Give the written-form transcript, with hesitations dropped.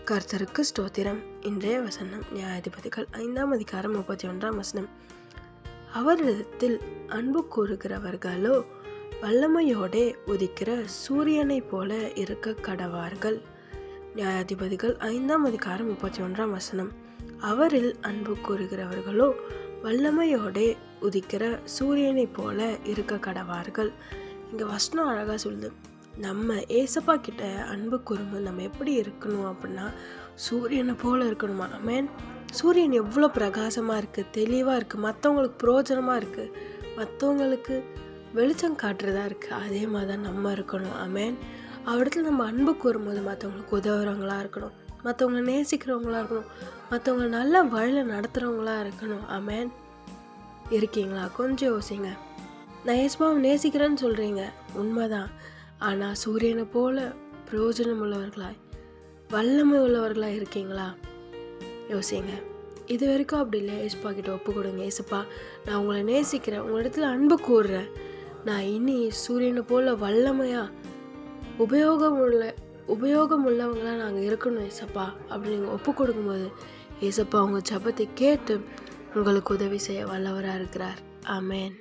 கர்த்தருக்கு ஸ்தோத்திரம். இன்றைய வசனம் நியாயாதிபதிகள் 5ஆம் அதிகாரம் 31ஆம் வசனம். அவரிடத்தில் அன்பு கூறுகிறவர்களோ வல்லமையோடே உதிக்கிற சூரியனைப் போல இருக்க கடவார்கள். நியாயாதிபதிகள் 5ஆம் அதிகாரம் 31ஆம் வசனம். அவரில் அன்பு கூறுகிறவர்களோ வல்லமையோடே உதிக்கிற சூரியனைப் போல இருக்க கடவார்கள். இங்கே வசனம் அழகாக சொல்லுது. நம்ம ஏசப்பா கிட்ட அன்பு கூறும்போது நம்ம எப்படி இருக்கணும் அப்படின்னா சூரியனை போல இருக்கணுமா. ஆமென். சூரியன் எவ்வளோ பிரகாசமாக இருக்குது, தெளிவாக இருக்குது, மற்றவங்களுக்கு பிரயோஜனமாக இருக்குது, மற்றவங்களுக்கு வெளிச்சம் காட்டுறதா இருக்குது. அதே மாதிரி தான் நம்ம இருக்கணும். ஆமென். அவரிடத்துல நம்ம அன்பு கூறும்போது மற்றவங்களுக்கு உதவுறவங்களா இருக்கணும், மற்றவங்களை நேசிக்கிறவங்களா இருக்கணும், மற்றவங்க நல்ல வழியில் நடத்துகிறவங்களா இருக்கணும். ஆமென். இருக்கீங்களா? கொஞ்சம் யோசிங்க. நான் ஏசப்பாவை நேசிக்கிறேன்னு சொல்கிறீங்க, உண்மைதான். ஆனால் சூரியனை போல பிரயோஜனம் உள்ளவர்களாய் வல்லமை உள்ளவர்களாக இருக்கீங்களா? யோசிங்க. இது வரைக்கும் அப்படி இல்லை, ஏசப்பா கிட்ட ஒப்பு கொடுங்க. ஏசப்பா, நான் உங்களை நேசிக்கிறேன், உங்களிடத்துல அன்பு கூறுறேன். நான் இனி சூரியனை போல வல்லமையாக உபயோகம் உள்ளவங்களாக நாங்கள் இருக்கணும் ஏசப்பா அப்படின்னு நீங்கள் ஒப்பு கொடுக்கும்போது ஏசப்பா உங்கள் ஜெபத்தை கேட்டு உங்களுக்கு உதவி செய்ய வல்லவராக இருக்கிறார். ஆமென்.